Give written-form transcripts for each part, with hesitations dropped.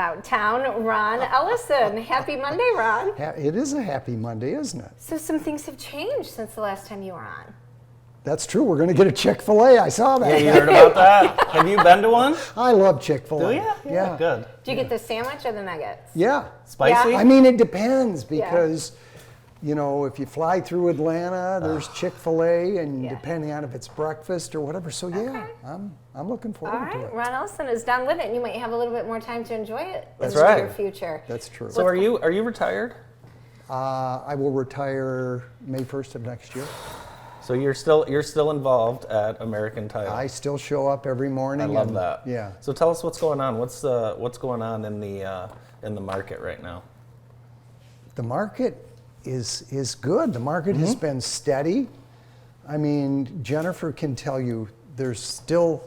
about town, Ron Ellison. Happy Monday, Ron. It is a happy Monday, isn't it? So some things have changed since the last time you were on. That's true. We're going to get a Chick-fil-A. I saw that. Yeah, you heard about that? Have you been to one? I love Chick-fil-A. Do you? Yeah. Good. Do you get the sandwich or the nuggets? Yeah. Spicy? Yeah. I mean, it depends because, you know, if you fly through Atlanta, there's Chick-fil-A, and depending on if it's breakfast or whatever. So, I'm looking forward to it. Ron Ellison is down with it, and you might have a little bit more time to enjoy it That's in the right. near future. That's true. So are you retired? I will retire May 1st of next year. So you're still involved at American Title. I still show up every morning. I love that. Yeah. So tell us what's going on. What's going on in the market right now? The market is good. The market has been steady. I mean, Jennifer can tell you there's still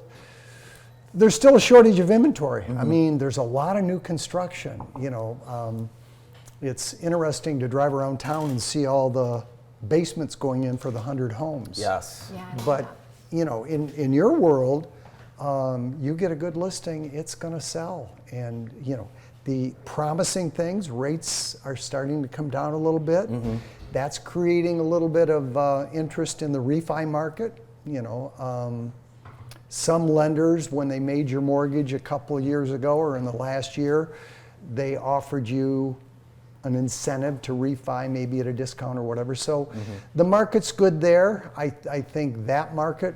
a shortage of inventory. I mean, there's a lot of new construction. You know, it's interesting to drive around town and see all the basements going in for the 100 homes. Yes. Yeah, But, you know, in your world, you get a good listing, it's going to sell. And, you know, the promising things, rates are starting to come down a little bit. That's creating a little bit of interest in the refi market. You know, some lenders, when they made your mortgage a couple of years ago or in the last year, they offered you an incentive to refi, maybe at a discount or whatever. So the market's good there. I think that market,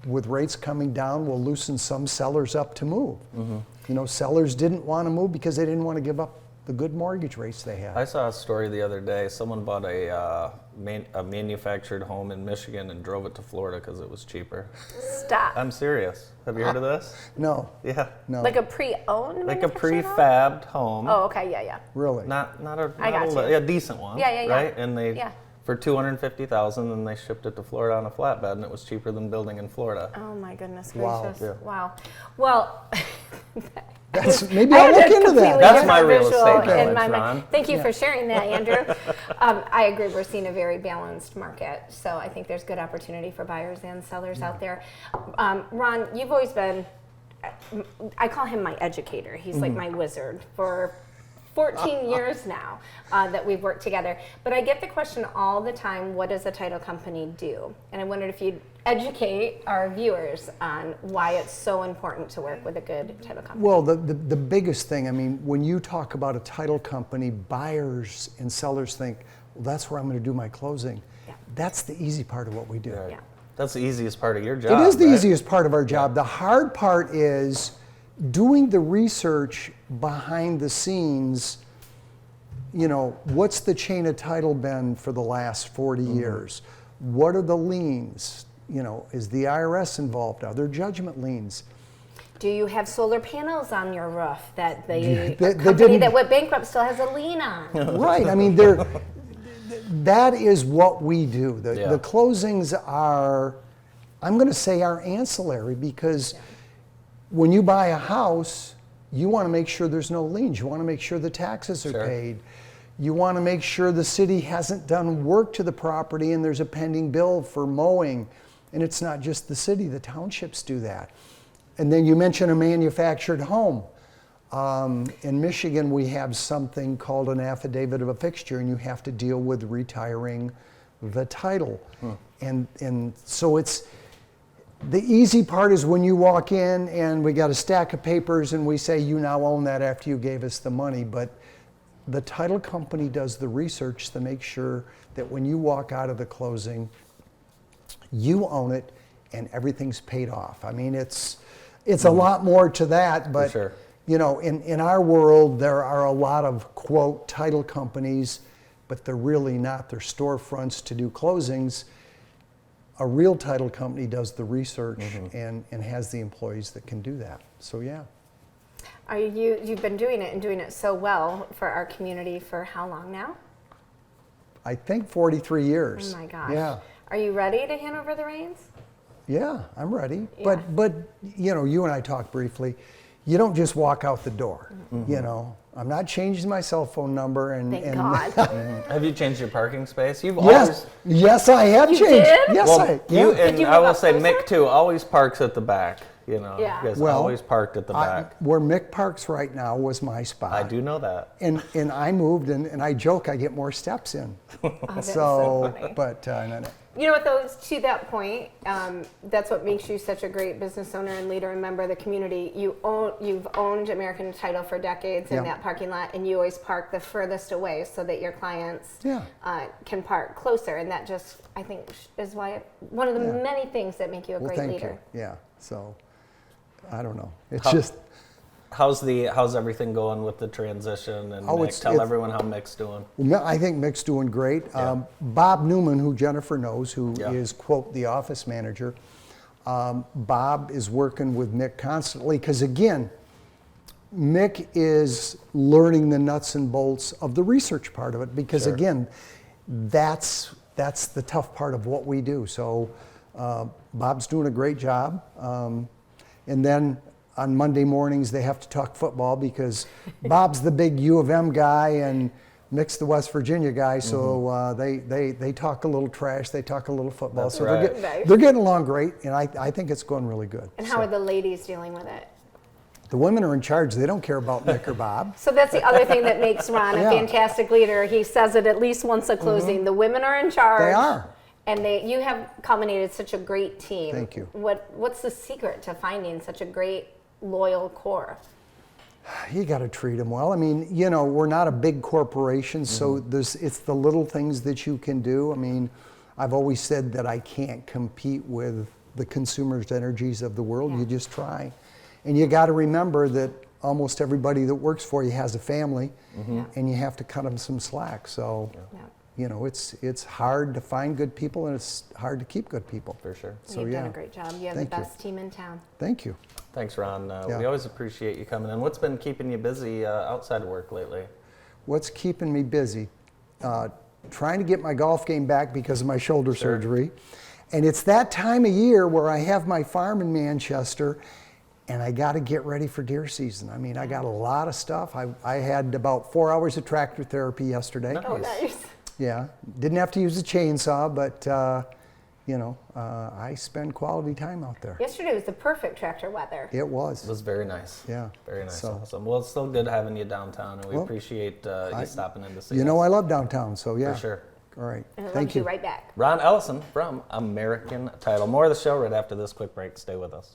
with rates coming down, will loosen some sellers up to move. You know, sellers didn't want to move because they didn't want to give up the good mortgage rates they had. I saw a story the other day. Someone bought a manufactured home in Michigan and drove it to Florida because it was cheaper. Stop. I'm serious. Have you heard of this? No, Yeah. no. Like a pre-owned Like a manufactured home? prefabbed home. Oh, okay, yeah. Really? Not a I got you. yeah, decent one. Yeah. Right? And they Yeah. for $250,000, and they shipped it to Florida on a flatbed, and it was cheaper than building in Florida. Oh my goodness Wow. gracious. Yeah. Wow. Well, Maybe I'll look into that. That's my real visual estate in my knowledge, mind. Ron. Thank you for sharing that, Andrew. I agree. We're seeing a very balanced market, so I think there's good opportunity for buyers and sellers out there. Ron, you've always been, I call him my educator. He's like my wizard for 14 years now that we've worked together. But I get the question all the time, what does a title company do? And I wondered if you'd educate our viewers on why it's so important to work with a good title company. Well, the biggest thing, I mean, when you talk about a title company, buyers and sellers think, well, that's where I'm going to do my closing. Yeah. That's the easy part of what we do. Right. Yeah. That's the easiest part of your job. It is the right? easiest part of our job. The hard part is doing the research behind the scenes. You know, what's the chain of title been for the last 40 years? What are the liens? You know, is the IRS involved? Are there judgment liens? Do you have solar panels on your roof that the They company didn't- that went bankrupt still has a lien on? Right. I mean, that is what we do. The closings are, I'm going to say, are ancillary because when you buy a house, you want to make sure there's no liens. You want to make sure the taxes are paid. You want to make sure the city hasn't done work to the property and there's a pending bill for mowing. And it's not just the city, the townships do that. And then you mentioned a manufactured home. In Michigan, we have something called an affidavit of a fixture, and you have to deal with retiring the title. And so it's, the easy part is when you walk in and we got a stack of papers and we say, you now own that after you gave us the money. But the title company does the research to make sure that when you walk out of the closing, you own it and everything's paid off. I mean, it's a lot more to that, but you know, in our world, there are a lot of, quote, title companies, but they're really not. They're storefronts to do closings. A real title company does the research and has the employees that can do that. So, yeah. You've been doing it and doing it so well for our community for how long now? I think 43 years. Oh my gosh. Yeah. Are you ready to hand over the reins? Yeah, I'm ready. Yeah. But you know, you and I talked briefly. You don't just walk out the door. You know, I'm not changing my cell phone number and. Thank God. Have you changed your parking space? You've Yes, I have You changed. did? Yes, Well, I. you Yeah. and you I move will up say closer? Mick too always parks at the back. You know, Yeah. you guys Well, always parked at the back. Where Mick parks right now was my spot. I do know that. And I moved, and I joke I get more steps in. Oh, that's so funny. But You know what, though, to that point, that's what makes you such a great business owner and leader and member of the community. You've owned American Title for decades in Yeah. that parking lot, and you always park the furthest away so that your clients Yeah. can park closer. And that just, I think, is why one of the Yeah. many things that make you a well, great thank leader. you. Yeah. So I don't know. It's just How's everything going with the transition? And Mick, tell everyone how Mick's doing. I think Mick's doing great. Yeah. Bob Newman, who Jennifer knows, who Yeah. is, quote, the office manager, Bob is working with Mick constantly because, again, Mick is learning the nuts and bolts of the research part of it because, Sure. again, that's the tough part of what we do. So Bob's doing a great job. And then on Monday mornings, they have to talk football because Bob's the big U of M guy and Mick's the West Virginia guy. So they talk a little trash, they talk a little football. That's so right. they're getting along great, and I think it's going really good. And how are the ladies dealing with it? The women are in charge. They don't care about Mick or Bob. So that's the other thing that makes Ron a Yeah. fantastic leader. He says it at least once at closing. The women are in charge. They are. And you have culminated such a great team. Thank you. What's the secret to finding such a great, loyal core? You got to treat them well. I mean, we're not a big corporation, so it's the little things that you can do. I mean, I've always said that I can't compete with the consumers' energies of the world. Yeah. You just try. And you got to remember that almost everybody that works for you has a family, and you have to cut them some slack. So, Yeah. it's hard to find good people, and it's hard to keep good people. For sure. So, You've yeah. done a great job. You have Thank the you. best team in town. Thank you. Thanks, Ron. Yeah. We always appreciate you coming in. What's been keeping you busy outside of work lately? What's keeping me busy? Trying to get my golf game back because of my shoulder surgery. And it's that time of year where I have my farm in Manchester and I got to get ready for deer season. I mean, I got a lot of stuff. I had about 4 hours of tractor therapy yesterday. Nice. Oh, nice. Yeah, didn't have to use a chainsaw, but I spend quality time out there. Yesterday was the perfect tractor weather. It was. It was very nice. Yeah. Very nice. So- Awesome. Well, it's so good having you downtown, and we Well, appreciate you stopping in to see us. I love downtown, so yeah. For sure. All right. And I Thank love you. you right back. Ron Ellison from American Title. More of the show right after this quick break. Stay with us.